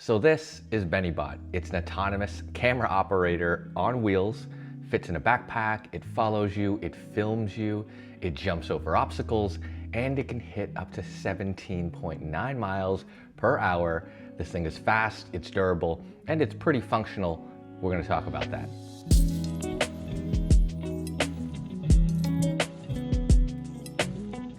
So this is BeniBot. It's an autonomous camera operator on wheels, fits in a backpack, it follows you, it films you, it jumps over obstacles, and it can hit up to 17.9 miles per hour. This thing is fast, it's durable, and it's pretty functional. We're gonna talk about that.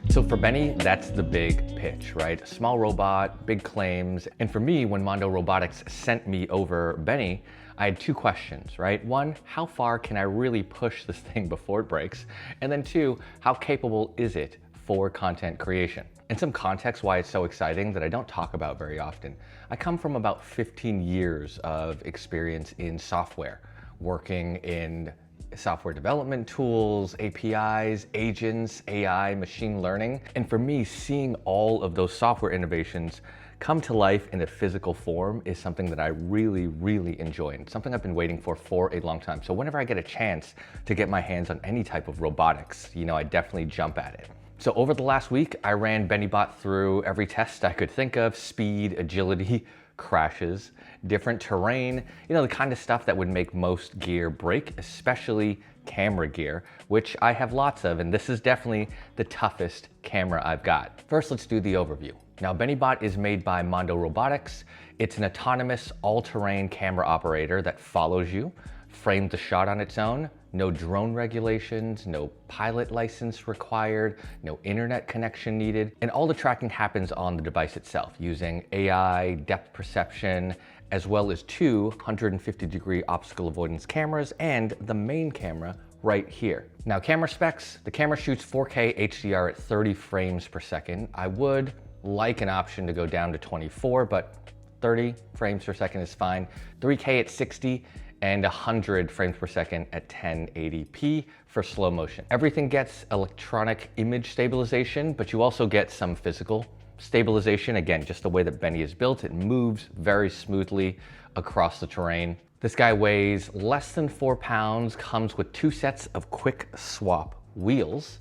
So for Beni, that's the big pitch, right? A small robot, big claims. And for me, when Mondo Robotics sent me over Beni, I had two questions, right? One, how far can I really push this thing before it breaks? And then two, how capable is it for content creation? And some context why it's so exciting that I don't talk about very often. I come from about 15 years of experience in software, working in software development tools, APIs, agents, AI, machine learning. And for me, seeing all of those software innovations come to life in a physical form is something that I really, really enjoy, and something I've been waiting for a long time. So whenever I get a chance to get my hands on any type of robotics, I definitely jump at it. So over the last week, I ran BeniBot through every test I could think of: speed, agility, crashes, different terrain, the kind of stuff that would make most gear break, especially camera gear, which I have lots of, and this is definitely the toughest camera I've got. First, let's do the overview. Now, BeniBot is made by Mondo Robotics. It's an autonomous all-terrain camera operator that follows you, frames the shot on its own, no drone regulations, no pilot license required, no internet connection needed, and all the tracking happens on the device itself using AI, depth perception, as well as two 150-degree obstacle avoidance cameras and the main camera right here. Now, camera specs, the camera shoots 4K HDR at 30 frames per second. I would like an option to go down to 24, but 30 frames per second is fine. 3K at 60, and 100 frames per second at 1080p for slow motion. Everything gets electronic image stabilization, but you also get some physical stabilization. Again, just the way that Beni is built, it moves very smoothly across the terrain. This guy weighs less than 4 pounds, comes with 2 sets of quick swap wheels.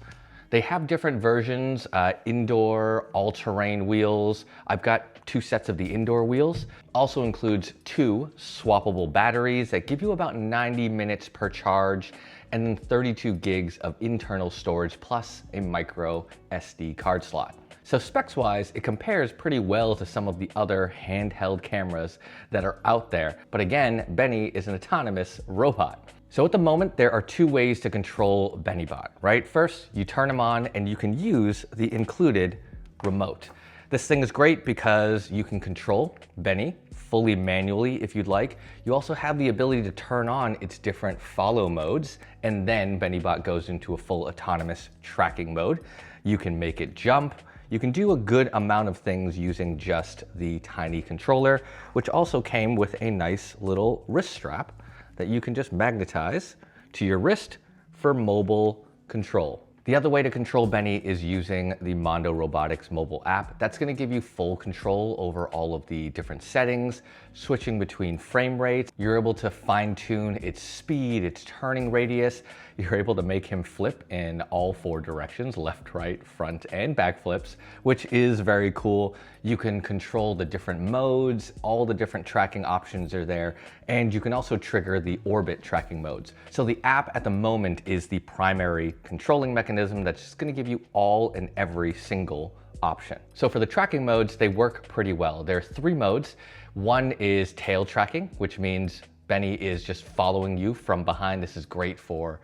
They have different versions, indoor, all-terrain wheels. I've got 2 sets of the indoor wheels. Also includes 2 swappable batteries that give you about 90 minutes per charge, and then 32 gigs of internal storage plus a micro SD card slot. So specs-wise, it compares pretty well to some of the other handheld cameras that are out there. But again, Beni is an autonomous robot. So at the moment, there are 2 ways to control BeniBot, right? First, you turn them on and you can use the included remote. This thing is great because you can control Beni fully manually if you'd like. You also have the ability to turn on its different follow modes, and then BeniBot goes into a full autonomous tracking mode. You can make it jump. You can do a good amount of things using just the tiny controller, which also came with a nice little wrist strap that you can just magnetize to your wrist for mobile control. The other way to control Beni is using the Mondo Robotics mobile app. That's gonna give you full control over all of the different settings, switching between frame rates. You're able to fine tune its speed, its turning radius. You're able to make him flip in all 4 directions, left, right, front, and back flips, which is very cool. You can control the different modes, all the different tracking options are there, and you can also trigger the orbit tracking modes. So the app at the moment is the primary controlling mechanism that's just gonna give you all and every single option. So for the tracking modes, they work pretty well. There are 3 modes. One is tail tracking, which means Beni is just following you from behind. This is great for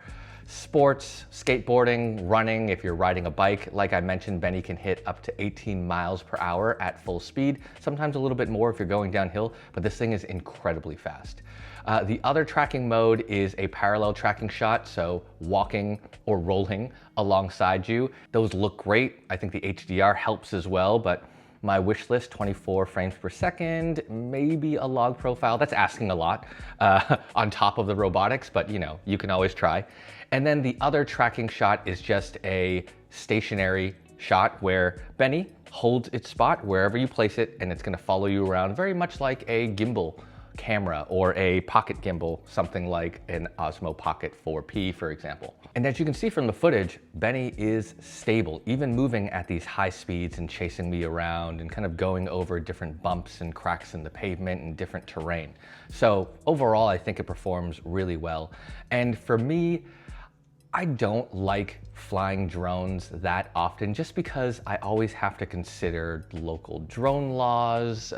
sports, skateboarding, running. If you're riding a bike, like I mentioned, Beni can hit up to 18 miles per hour at full speed, sometimes a little bit more if you're going downhill, but this thing is incredibly fast. The other tracking mode is a parallel tracking shot, so walking or rolling alongside you. Those look great. I think the HDR helps as well, but my wish list, 24 frames per second, maybe a log profile. That's asking a lot on top of the robotics, but you can always try. And then the other tracking shot is just a stationary shot where Beni holds its spot wherever you place it, and it's gonna follow you around very much like a gimbal camera or a pocket gimbal, something like an Osmo Pocket 4P, for example. And as you can see from the footage, Beni is stable, even moving at these high speeds and chasing me around and kind of going over different bumps and cracks in the pavement and different terrain. So overall, I think it performs really well. And for me, I don't like flying drones that often just because I always have to consider local drone laws,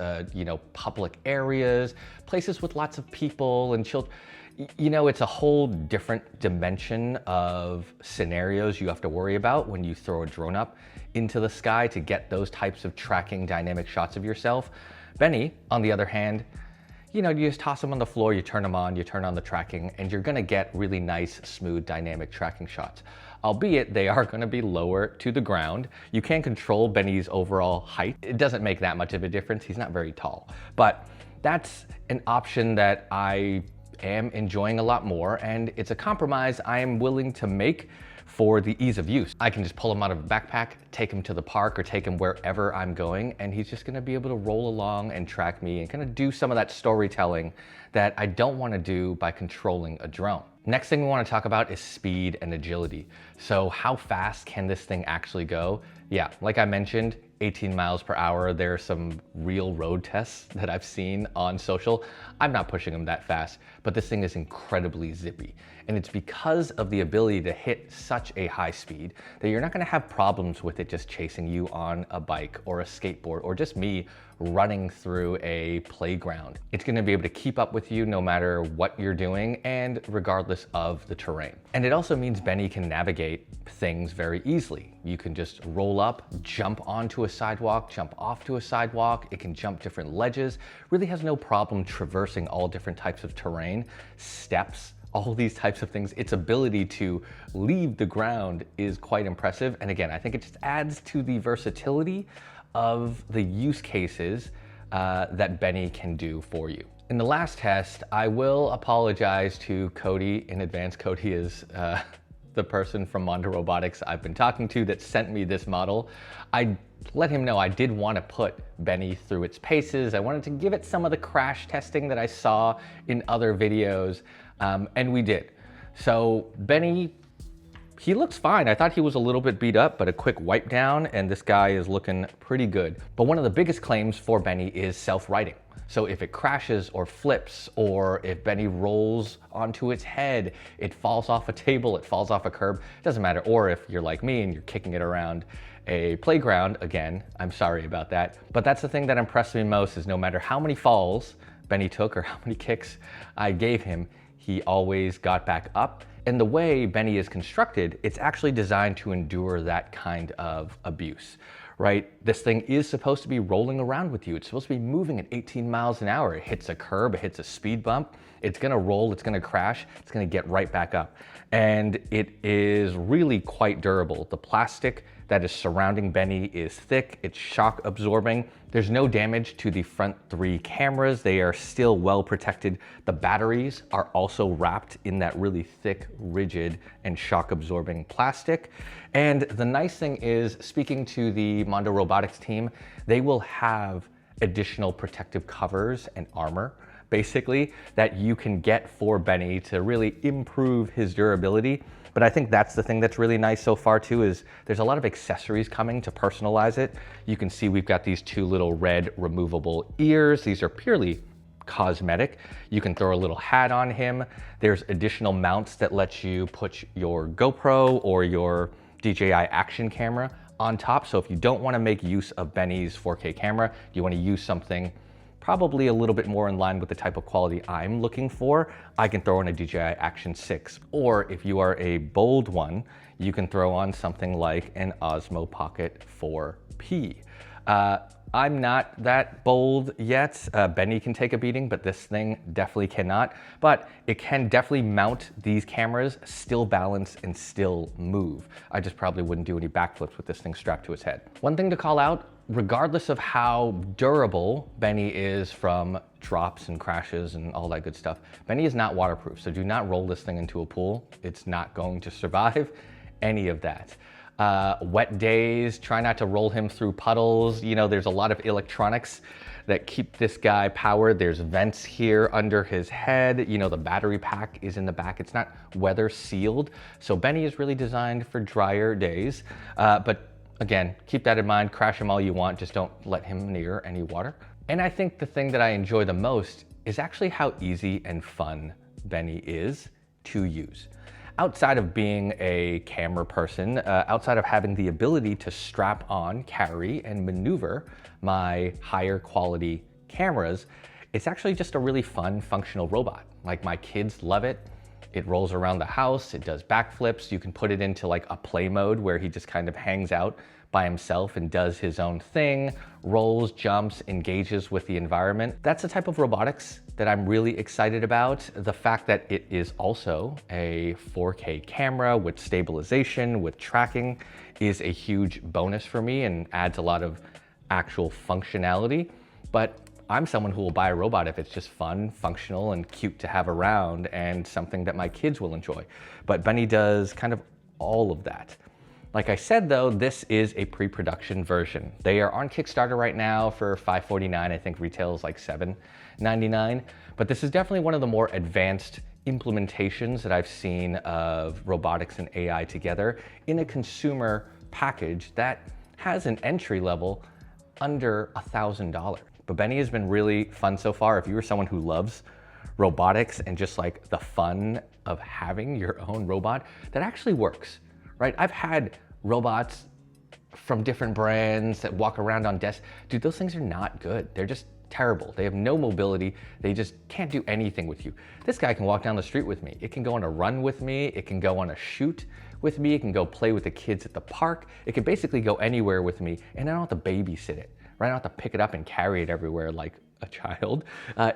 public areas, places with lots of people and children. It's a whole different dimension of scenarios you have to worry about when you throw a drone up into the sky to get those types of tracking dynamic shots of yourself. Beni, on the other hand, you just toss them on the floor, you turn them on, you turn on the tracking, and you're gonna get really nice, smooth, dynamic tracking shots. Albeit they are gonna be lower to the ground. You can control Beni's overall height. It doesn't make that much of a difference. He's not very tall, but that's an option that I am enjoying a lot more, and it's a compromise I am willing to make for the ease of use. I can just pull him out of a backpack, take him to the park or take him wherever I'm going, and he's just gonna be able to roll along and track me and kind of do some of that storytelling that I don't wanna do by controlling a drone. Next thing we wanna talk about is speed and agility. So how fast can this thing actually go? Yeah, like I mentioned, 18 miles per hour. There are some real road tests that I've seen on social. I'm not pushing them that fast, but this thing is incredibly zippy. And it's because of the ability to hit such a high speed that you're not gonna have problems with it just chasing you on a bike or a skateboard or just me running through a playground. It's gonna be able to keep up with you no matter what you're doing and regardless of the terrain. And it also means Beni can navigate things very easily. You can just roll up, jump onto a sidewalk, jump off to a sidewalk. It can jump different ledges. Really has no problem traversing all different types of terrain, steps, all these types of things. Its ability to leave the ground is quite impressive. And again, I think it just adds to the versatility of the use cases that Beni can do for you. In the last test, I will apologize to Cody in advance. Cody is the person from Mondo Robotics I've been talking to that sent me this model. I let him know I did want to put Beni through its paces. I wanted to give it some of the crash testing that I saw in other videos, and we did. So Beni, he looks fine. I thought he was a little bit beat up, but a quick wipe down and this guy is looking pretty good. But one of the biggest claims for Beni is self-righting. So if it crashes or flips, or if Beni rolls onto its head, it falls off a table, it falls off a curb, it doesn't matter. Or if you're like me and you're kicking it around a playground, again, I'm sorry about that. But that's the thing that impressed me most is no matter how many falls Beni took or how many kicks I gave him, he always got back up. And the way Beni is constructed, it's actually designed to endure that kind of abuse, right? This thing is supposed to be rolling around with you. It's supposed to be moving at 18 miles an hour. It hits a curb, it hits a speed bump, it's gonna roll, it's gonna crash, it's gonna get right back up. And it is really quite durable. The plastic that is surrounding Beni is thick, it's shock absorbing. There's no damage to the front 3 cameras. They are still well protected. The batteries are also wrapped in that really thick, rigid, and shock absorbing plastic. And the nice thing is, speaking to the Mondo Robotics team, they will have additional protective covers and armor, basically, that you can get for Beni to really improve his durability. But I think that's the thing that's really nice so far too, is there's a lot of accessories coming to personalize it. You can see we've got these 2 little red removable ears. These are purely cosmetic. You can throw a little hat on him. There's additional mounts that let you put your GoPro or your DJI action camera on top. So if you don't want to make use of Beni's 4K camera, you want to use something probably a little bit more in line with the type of quality I'm looking for, I can throw in a DJI Action 6. Or if you are a bold one, you can throw on something like an Osmo Pocket 4P. I'm not that bold yet. Beni can take a beating, but this thing definitely cannot. But it can definitely mount these cameras, still balance and still move. I just probably wouldn't do any backflips with this thing strapped to its head. One thing to call out, regardless of how durable Beni is from drops and crashes and all that good stuff, Beni is not waterproof. So do not roll this thing into a pool. It's not going to survive any of that. Wet days, try not to roll him through puddles. You know, there's a lot of electronics that keep this guy powered. There's vents here under his head. You know, the battery pack is in the back. It's not weather sealed. So Beni is really designed for drier days. But again, keep that in mind. Crash him all you want. Just don't let him near any water. And I think the thing that I enjoy the most is actually how easy and fun Beni is to use. Outside of being a camera person, outside of having the ability to strap on, carry, and maneuver my higher quality cameras, it's actually just a really fun, functional robot. Like, my kids love it. It rolls around the house, it does backflips. You can put it into like a play mode where he just kind of hangs out by himself and does his own thing, rolls, jumps, engages with the environment. That's the type of robotics that I'm really excited about. The fact that it is also a 4K camera with stabilization, with tracking, is a huge bonus for me and adds a lot of actual functionality. But I'm someone who will buy a robot if it's just fun, functional, and cute to have around and something that my kids will enjoy. But Beni does kind of all of that. Like I said though, this is a pre-production version. They are on Kickstarter right now for $5.49. I think retail is like $7.99. But this is definitely one of the more advanced implementations that I've seen of robotics and AI together in a consumer package that has an entry level under $1,000. But Beni has been really fun so far. If you are someone who loves robotics and just like the fun of having your own robot, that actually works. Right? I've had robots from different brands that walk around on desks. Dude, those things are not good. They're just terrible. They have no mobility. They just can't do anything with you. This guy can walk down the street with me. It can go on a run with me. It can go on a shoot with me. It can go play with the kids at the park. It can basically go anywhere with me, and I don't have to babysit it. Right? I don't have to pick it up and carry it everywhere like a child.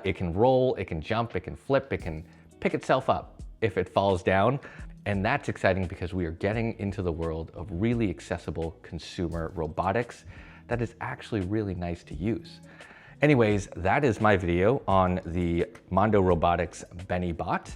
It can roll, it can jump, it can flip, it can pick itself up if it falls down. And that's exciting because we are getting into the world of really accessible consumer robotics that is actually really nice to use. Anyways, that is my video on the Mondo Robotics Beni bot.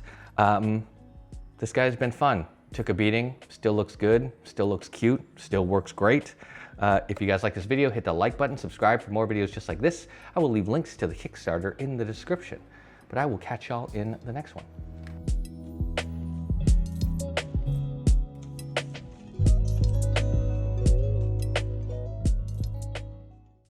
This guy's been fun. Took a beating, still looks good, still looks cute, still works great. If you guys like this video, hit the like button, subscribe for more videos just like this. I will leave links to the Kickstarter in the description. But I will catch y'all in the next one.